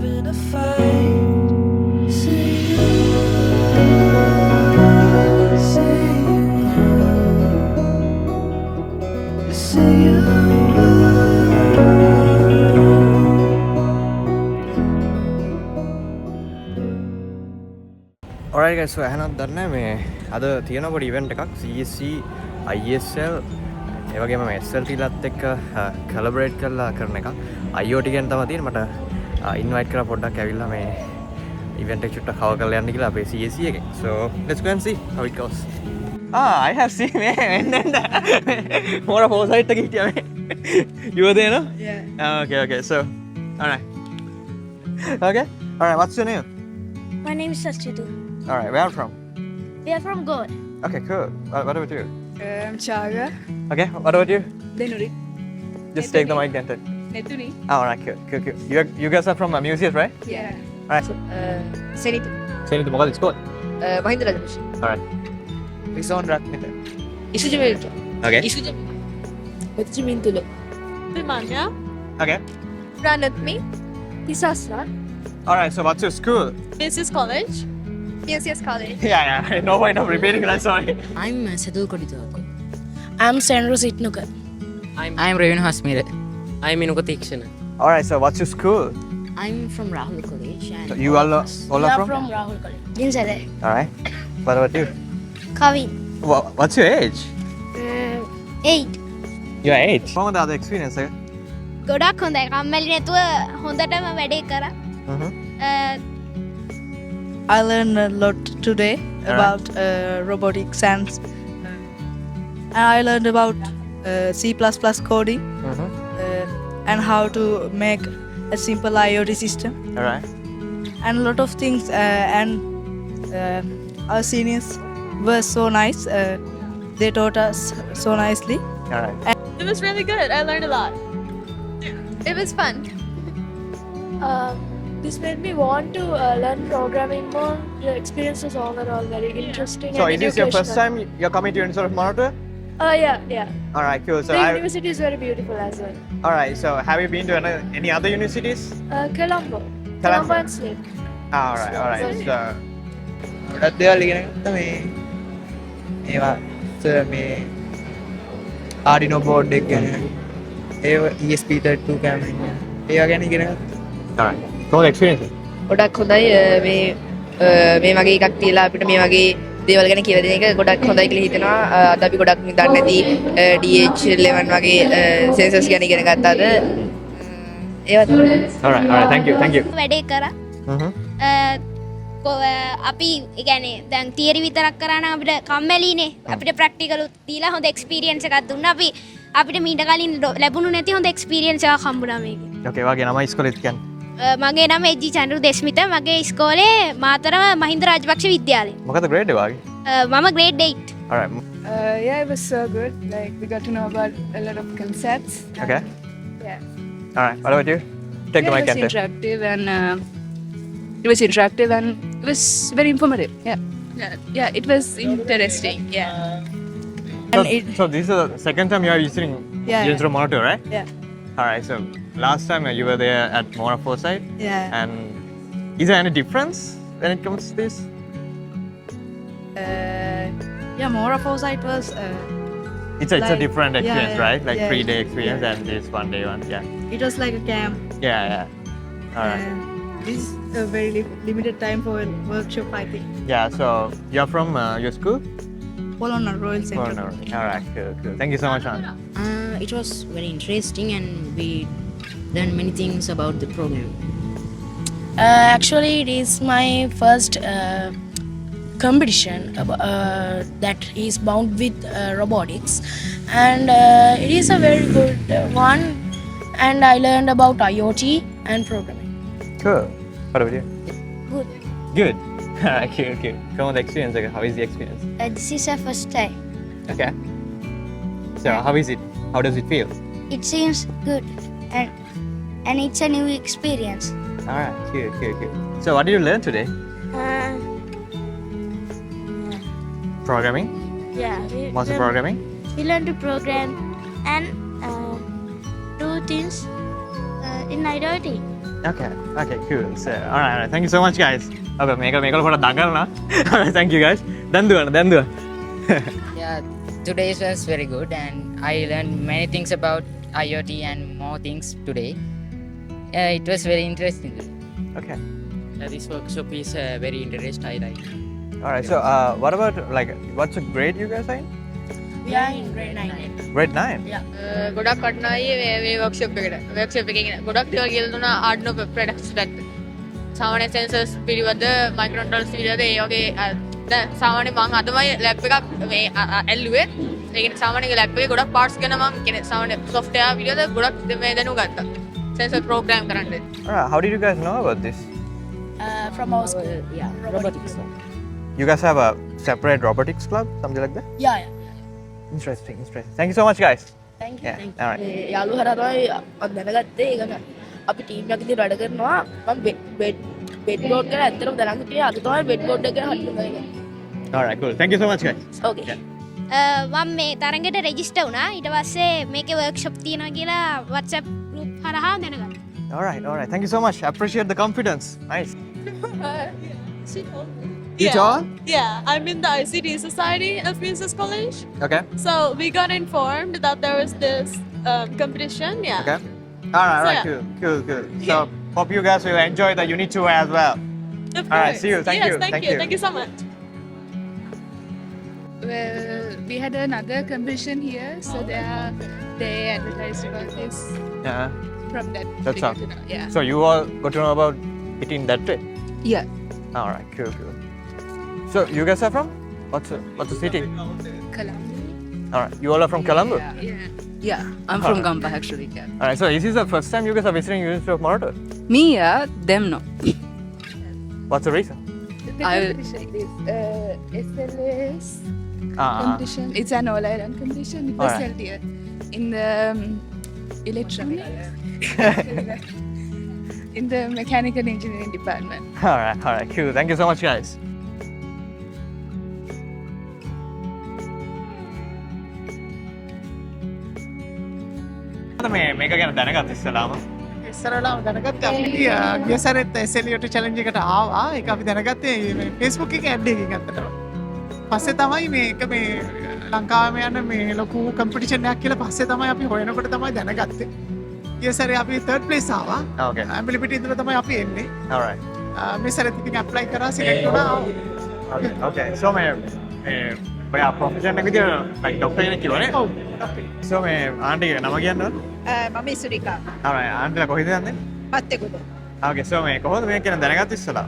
having a fight. Say you, say you, say you. Alright guys, so එහෙනම් දන්නේ මේ අද තියෙන පොඩි ඉවෙන්ට් එකක් CSC ISL ඒ වගේම SLT ලත් එක්ක කොලැබොරේට් කරලා කරන එකක් IoT ගැන තමයි තියෙන්නේ මට ඉන්වයිට් කරලා පොඩ්ඩක් ඇවිල්ලා මේ ඉවෙන්ට් එක චුට්ටක් කවර් කරලා යන්න කියලා අපේ CSC එකෙන්. So let's go and see how it goes. I have seen and more foresight එක හිටියා මේ. You were there, no? Yeah. Okay. So alright. Alright, what's your name? My name is Sachito. Alright, where are you from? We are from God. Okay, cool. What about you? Chaga. Okay, what about you? Denuri. Just take the mic then. Netuni. Alright, cool. You guys are from Museus, right? Yeah. Alright. Senit. Say it to Mogadis code. Mahinda Rajapaksa. Alright. Rison Ratnita. Isuja Velto. Okay. Isuja. Betchi Mintulo. Vimanya. Okay. Pranatmi. Tisasra. Alright, so what's your school? Business College. Yes, college. Yeah. No point of repeating that, sorry. I'm Sadul Koditoko. I'm Sandro Sitnuka. I'm Ravin Hasmire. I'm Inuka Tikshana. Alright, so what's your school? I'm from Rahul College. And So you all are We are from? from Rahul College. Dinsare. Alright. What about you? Kavin. What's your age? 8. You're 8. What was the experience? ගොඩක් හොඳයි. කම්මැලි නැතුව හොඳටම වැඩේ කරා. I learned a lot today about robotics and I learned about C++ coding and how to make a simple IoT system Alright. and a lot of things and our seniors were so nice. They taught us so nicely. Alright. It was really good. I learned a lot. It was fun. This made me want to learn programming more. The experience was overall very interesting. So and it is your first educational. time you're coming to University of Monitor? Yeah. Alright, cool. So The university is very beautiful as well. Alright, so have you been to any other universities? Colombo. Colombo. And Slip. Alright. So ගොඩක් දේවල් ඉගෙන ගත්තා මේ ඒවා මේ Arduino board එක ගැන ඒ ESP32 camera ඒවා ගැන ඉගෙන ගත්තා. alright. Cool experience. ගොඩක් හොඳයි මේ වගේ එකක් තියලා අපිට මේ වගේ දේවල් ගැන කියලා දෙන එක ගොඩක් හොඳයි කියලා හිතෙනවා. අද අපි ගොඩක් දන්නේ නැති DH11 වගේ සෙන්සර්ස් ගැන ඉගෙන ගත්තා අද. ඒවත් Alright. Thank you. වැඩේ කරා. අපි يعني දැන් තියරි විතරක් කරා නම් අපිට කම්මැලිනේ. අපිට ප්‍රැක්ටිකල් දීලා හොඳ එක්ස්පීරියන්ස් එකක් දුන්නා. අපිට මීට කලින් ලැබුණු නැති හොඳ එක්ස්පීරියන්ස් එකක් හම්බුණා මේකේ. Okay, වගේ නම ඉස්කෝලේත් කියන්නේ. මගේ නම එජ්ජි චන්ද්‍රු දෙස්මිත. මගේ ඉස්කෝලේ මාතරම මහින්ද රාජපක්ෂ විද්‍යාලය. මොකද grade එක වගේ? මම grade 8. Alright. Yeah, it was so good. Like we got to know about a lot of concepts. Okay. Yeah. Alright. What about you? Take the mic and interactive and it was interactive and it was very informative. Yeah, it was interesting. Yeah. So this is the second time you are visiting Yeah. University of Monitor, right? Yeah. Alright. So last time you were there at Mona Foresight. Yeah. And is there any difference when it comes to this? Yeah, Mora Foresight was It's a Like- different experience, yeah, right? Like yeah, 3-day experience yeah. and this 1-day one. Yeah. it was like a camp. Yeah. Alright. This is a very limited time for a workshop, I think. Yeah. So you're from your school? Polona Royal Center. Oh, no. Alright. Cool. Thank you so much, man. it was very interesting and we learned many things about the program. Actually, it is my first competition that is bound with robotics, and it is a very good one. And I learned about IoT and programming. Cool. What about you? Good. Okay. Come on, the experience. Okay. How is the experience? This is our first time. Okay. So how is it? How does it feel? It seems good and it's a new experience. Alright. Cool. So what did you learn today? Programming? Yeah. What's the programming? We learned to program and do things in IoT. Okay, okay, cool. So, alright, thank you so much, guys. Okay, මේක පොඩ්ඩක් දඟලනවා. Alright, thank you, guys. දැන් දුවන්න. Yeah, today's was very good, and I learned many things about IoT and more things today. Yeah, it was very interesting. Okay. This workshop is very interesting. I like. Alright, so what about like what's the grade you guys are in? We are in grade 9. Grade 9. ගොඩක් කටනයි මේ workshop එකේ ගොඩක් දේවල් කියලා දුන්නා Arduino products පැත්ත. සාමාන්‍ය sensors පිළිබඳ microcontrollers පිළිබඳ ඒ වගේ දැන් සාමාන්‍ය මම අදමයි lab එකක් මේ ඇල්ලුවේ. ඒ කියන්නේ සාමාන්‍ය lab එකේ ගොඩක් parts ගැන මම කියන්නේ සාමාන්‍ය software පිළිබඳ ගොඩක් මේ දැනුම් ගත්තා. Sensor program කරන්න. Alright, how did you guys know about this? From our school. Yeah, robotics. You guys have a separate robotics club, something like that? Yeah. Interesting. Thank you so much, guys. Thank you. Yeah. Alright. යාළුවෝ හරහායි මම දැනගත්තේ ඒක අපි team එකක් විදිහට වැඩ කරනවා මම බෙඩ් බෝඩ් ගැන ඇත්තටම දැනන් හිටියේ අද තමයි බෙඩ් බෝඩ් එක ගැන හරියට Alright, cool. Thank you so much, guys. ඕකේ මම මේ තරගෙට රෙජිස්ටර් වුණා. ඊට පස්සේ මේකේ වර්ක්ෂොප් තියෙනවා කියලා WhatsApp group හරහා දැනගත්තා. Alright. Thank you so much. I appreciate the confidence. Nice. You Yeah. tall? Yeah, I'm in the ICT Society of Princess College. Okay. So we got informed that there was this competition. Yeah. Okay. Alright, So, cool. So hope you guys will enjoy the unit tour as well. Of All right, course. see you. Thank yes, you. Thank Thank you. you. Thank you so much. Well, we had another competition here, so they advertised about this Yeah. from that. That's we all. got to know, Yeah. So you all got to know about it in that way. Yeah. Alright, cool. So you guys are from? What's the city? Colombo. Alright, you all are from Colombo? Yeah. I'm from Gampa actually. Yeah. Alright, so is this the first time you guys are visiting University of Morocco? Me, yeah. Them, no. What's the reason? The competition is SLS competition. It's an all-around competition. It was Alright. held here in the electronics. In the mechanical engineering department. Alright, cool. Thank you so much, guys. මේක ගැන දැනගත් ඉස්සලාම ඉස්සරලාම දැනගත්ත අපි ගිය සැරෙත් SLUT challenge එකට ආවා ඒක අපි දැනගත්තේ මේ Facebook එකේ ඇඩ් එකකින් අත්තට පස්සේ තමයි මේක මේ ලංකාවේම යන මේ ලොකු කම්පිටිෂන් එකක් කියලා පස්සේ තමයි අපි හොයනකොට තමයි දැනගත්තේ ගිය සැරේ අපි 3rd place ආවා Okay. ඇම්බිලිපිටි ඉඳලා තමයි අපි එන්නේ Alright. මේ සැරේත් ඉතින් ඇප්ලයි කරා සිලෙක්ට් වුණා Okay. So මේ ඔයා ප්‍රොෆෙෂන් එක විදියට like ડોක්ටර් කෙනෙක් කියලානේ? ඔව් So මේ ආන්ටි නම කියන්නද? මම ඉසුරිකා Alright, ආන්ටිලා කොහෙද යන්නේ? පත්තෙකුද Okay, so මේ කොහොමද මේක ගැන දැනගත්තේ ඉස්සලා?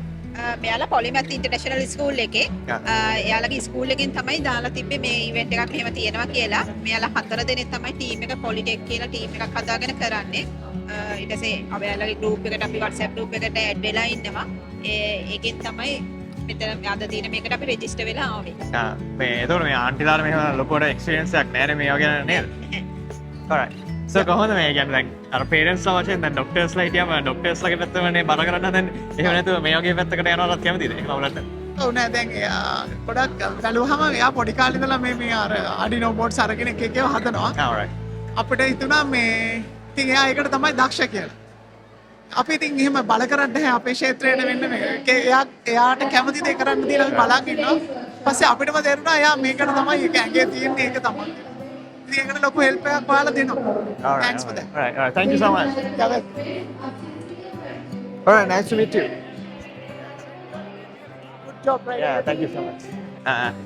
මෙයාලා පොලිමැත් ඉන්ටර්නැෂනල් ස්කූල් එකේ Yeah. එයාලගේ ස්කූල් එකෙන් තමයි දාලා තිබ්බේ මේ ඉවෙන්ට් එකක් මෙහෙම තියෙනවා කියලා. මෙයාලා 4 දෙනෙක් තමයි ටීම් එක පොලිටෙක් කියලා ටීම් එකක් හදාගෙන කරන්නේ. ඊට පස්සේ ඔයාලගේ ගෲප් එකට අපි WhatsApp ගෲප් එකට ඇඩ් වෙලා ඉන්නවා. ඒකෙන් තමයි මෙතන අද දින මේකට අපි රෙජිස්ටර් වෙලා ආවේ. මේ එතකොට මේ ආන්ටිලාට මෙහෙම ලොකුවට එක්ස්පීරියන්ස් එකක් නැහැ නේ මේ වගේ නේද? Alright. So කොහොමද මේ කියන්නේ දැන් අර පේරන්ට්ස්ලා වශයෙන් දැන් ડોක්ටර්ස්ලා හිටියම ડોක්ටර්ස්ලාගේ පැත්තමනේ බර කරන්න දැන් එහෙම නැතුව මේ වගේ පැත්තකට යනවලත් කැමතිද? එහෙම අවුලක් නැහැ. ඔව් නෑ දැන් එයා ගොඩක් බැලුවහම එයා පොඩි කාලේ ඉඳලා මේ අර Arduino boards අරගෙන එක එකව හදනවා Alright. අපිට හිතුණා මේ ඉතින් එයා ඒකට තමයි දක්ෂ කියලා. අපි ඉතින් එහෙම බල කරන්න නැහැ අපේ ක්ෂේත්‍රයට වෙන්න මේ එයාට කැමති දේ කරන්න දීලා අපි බලන් ඉන්නවා. පස්සේ අපිටම තේරුණා එයා මේකට තමයි ඒක ඇඟේ තියෙන්නේ ඒක තමයි. ඉතින් ඒකට ලොකු හෙල්ප් එකක් ඔයාලා දෙනවා. Thanks for that. Alright. Thank you so much. Yeah, well. Alright, nice to meet you. Good job, right? Yeah, thank you so much.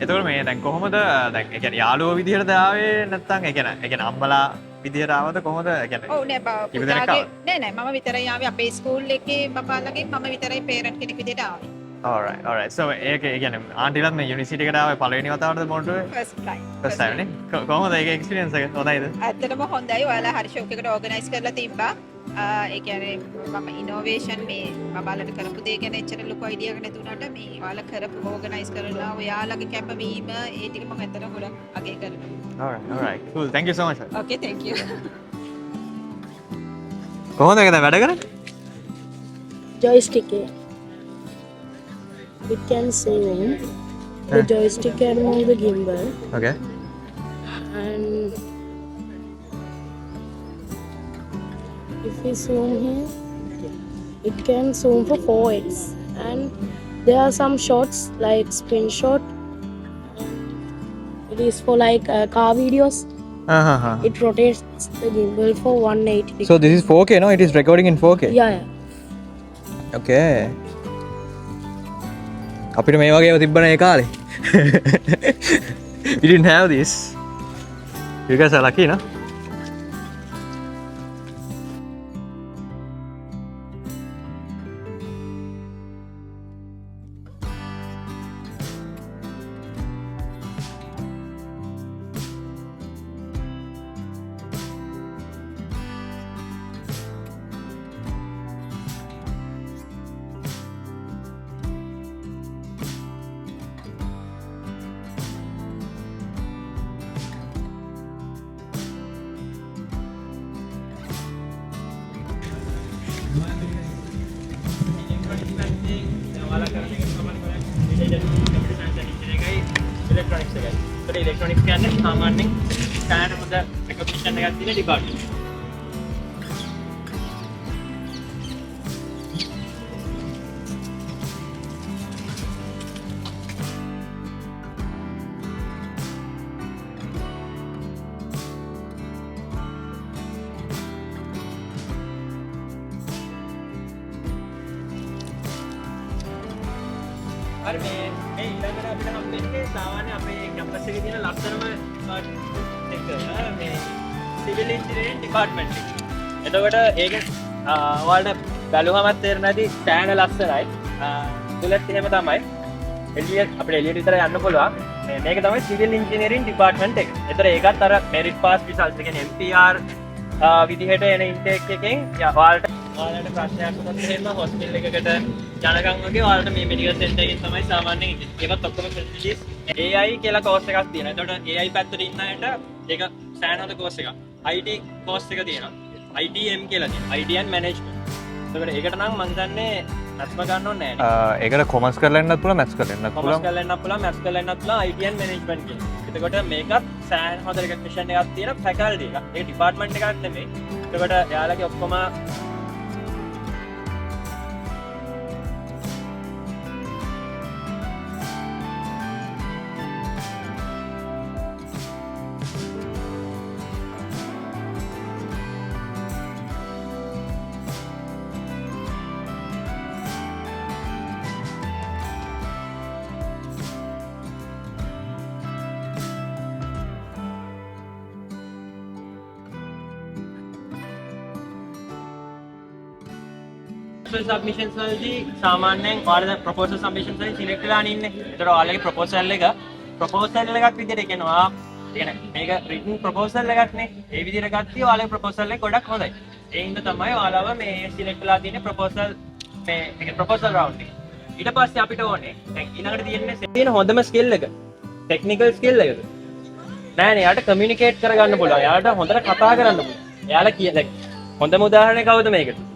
එතකොට මේ දැන් කොහොමද දැන් ඒ කියන්නේ යාළුවෝ විදිහට ආවේ නැත්නම් ඒ කියන්නේ අම්මලා විදිහට ආවද කොහොමද ඒ කියන්නේ ඔව් නෑ ඉවදෙනක පුතාගේ ආවද? නෑ මම විතරයි ආවේ අපේ ස්කූල් එකේ බබාලගෙන් මම විතරයි පේරන්ට් කෙනෙක් විදිහට ආවේ. Alright. So ඒක ඒ කියන්නේ ආන්ටිලත් මේ යුනිවර්සිටි එකට ආවේ පළවෙනි වතාවටද මොන්ටුවේ? First time නේ. කොහොමද ඒක එක්ස්පීරියන්ස් එක? හොඳයිද? ඇත්තටම හොඳයි. ඔයාලා හරි ෂෝක් එකකට ඕගනයිස් කරලා තිබ්බා. ඒ කියන්නේ මම ඉනෝවේෂන් මේ බබාලට කරපු දේ ගැන එච්චර ලොකු අයිඩියා එකක් නැතුණාට මේ ඔයාලා කරපු ඕගනයිස් කරලා ඔයාලගේ කැපවීම ඒ ටික මම ඇත්තටම ගොඩක් අගය කරනවා. Alright. Cool. Thank you so much. Okay, thank you. කොහොමද ඒක දැන් වැඩ කරන්නේ? joystick it can zoom the joystick can move the gimbal Okay. and if we zoom here it can zoom for 4x, and there are some shots like spin shot. It is for like car videos. It rotates the gimbal for 180 degrees. So this is 4K, no? It is recording in 4K. Yeah. Okay. අපිට මේ වගේම තිබ්බන ඒ කාලේ. We didn't have this. You guys are lucky, no? Electronics කියන්නේ සාමාන්‍යයෙන් stand හොඳ recognition එකක් තියෙන department. අර මේ ඊළඟට අපිට හම්බෙන්නේ සාමාන්‍ය අපේ කැම්පස් එකේ තියෙන ලස්සනම එක මේ සිවිල් ඉන්ජිනියරින් ඩිපාර්ට්මන්ට් එක. එතකොට ඒක ඔයාලට බැලුවමත් තේරෙන්නේ නැති ස්ටෑන්ඩ් ලස්සනයි. තුලත් එහෙම තමයි. අපිට එළියට විතර යන්න පුළුවන්. මේක තමයි සිවිල් ඉන්ජිනියරින් ඩිපාර්ට්මන්ට් එක. ඒතර ඒකත් අර මෙරිට් පාස් රිසල්ට් ඒ කියන්නේ MPR විදිහට එන ඉන්ටේක් එකෙන් ඔයාලට ප්‍රශ්නයක් වුණොත් එහෙම හොස්පිටල් එකකට යනකම් වගේ ඔයාලට මේ මෙඩිකල් සෙන්ටර් එකෙන් තමයි සාමාන්‍යයෙන් ඉන්නේ. ඒවත් ඔක්කොම ෆැසිලිටිස් AI කියලා කෝස් එකක් තියෙනවා. එතකොට AI පැත්තට ඉන්න අයට ඒක සෑහෙන කෝස් එකක්. IT කෝස් එක තියෙනවා. ITM කියලා තියෙනවා. IT and management. එතකොට ඒකට නම් මම හිතන්නේ මැත්ස් ගන්න ඕනේ නැහැ. ඒකට කොමර්ස් කරලා ඉන්නත් පුළුවන් මැත්ස් කරලා ඉන්නත් කොමර්ස් කරලා ඉන්නත් පුළුවන් මැත්ස් කරලා ඉන්නත් පුළුවන් IT and management කියලා. එතකොට මේකත් සෑහෙන හොඳ රෙකග්නිෂන් එකක් තියෙන ෆැකල්ටි එකක්. ඒක ඩිපාර්ට්මන්ට් එකක් නෙමෙයි. එතකොට එයාලගේ ඔක්කොම සබ්මිෂන්ස් වලදී සාමාන්‍යයෙන් ඔයාලා ප්‍රොපෝසල් සබ්මිෂන්ස් වලින් සිලෙක්ට් වෙලා ඉන්නේ. ඒතර ඔයාලගේ ප්‍රොපෝසල් එකක් විදිහට කියනවා. ඒ කියන්නේ මේක රිටන් ප්‍රොපෝසල් එකක් නේ. ඒ විදිහට ගත්තී ඔයාලගේ ප්‍රොපෝසල් එක ගොඩක් හොඳයි. ඒ හින්දා තමයි ඔයාලව මේ සිලෙක්ට් වෙලා තියෙන ප්‍රොපෝසල් මේ ප්‍රොපෝසල් රවුන්ඩ් එක. ඊට පස්සේ අපිට ඕනේ දැන් ඊළඟට තියෙන හොඳම ස්කිල් එක ටෙක්නිකල් ස්කිල් එක. නෑනේ යාට කමියුනිකේට් කරගන්න පුළුවන්. යාට හොඳට කතා කරන්න පුළුවන්. එයාලා කියන හොඳම උදාහරණය කවුද මේකට?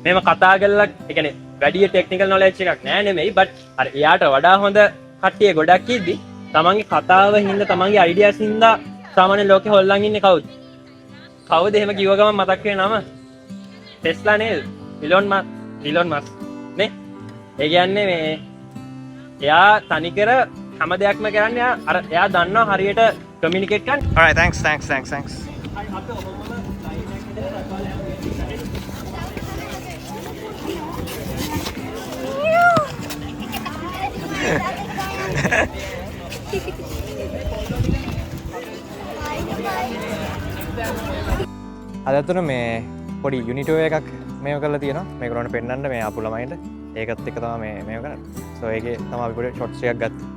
මේම කතා කරලා ඒ කියන්නේ වැඩි ටෙක්නිකල් නොලෙජ් එකක් නෑ නෙමෙයි බට් අර එයාට වඩා හොඳ කට්ටිය ගොඩක් ඉද්දි තමන්ගේ කතාව හින්දා තමන්ගේ අයිඩියාස් හින්දා සාමාන්‍ය ලෝකේ හොල්ලන් ඉන්නේ කවුද? කවුද එහෙම කිව්ව ගමන් මතක් වෙන නම? ටෙස්ලා නේද? ඉලොන් මස්ක් නේ? ඒ කියන්නේ මේ එයා තනිකර හැම දෙයක්ම කරන්නේ එයා දන්නවා හරියට කමියුනිකේට් කරන්න. Alright, thanks. අද ඇත්තට මේ පොඩි යුනිටෝ එකක් මේව කරලා තියෙනවා. මේක උනට පෙන්නන්න මේ ආපු ළමයින්ට. ඒකත් එක තමයි මේව කරන්නේ. සෝ ඒකේ තමයි අපි පොඩි ෂොට්ස් එකක් ගත්තා.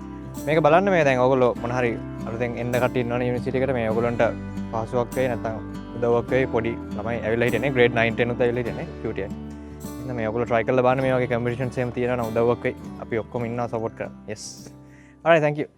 මේක බලන්න මේ දැන් ඕගොල්ලෝ මොන හරි අලුතෙන් එන්න කට්ටිය ඉන්නවනේ යුනිවර්සිටි එකට මේ ඕගොල්ලන්ට පහසුවක් වෙයි නැත්නම් උදව්වක් වෙයි පොඩි ළමයි ඇවිල්ලා හිටියනේ grade 9 10 උත් ඇවිල්ලා හිටියනේ QTI. ඉතින් මේ ඕගොල්ලෝ try කරලා බලන්න මේ වගේ කම්පිටිෂන්ස් එහෙම තියෙනවා නම් උදව්වක් වෙයි. අපි ඔක්කොම ඉන්නවා සපෝට් කරන්න. Yes. Alright, thank you.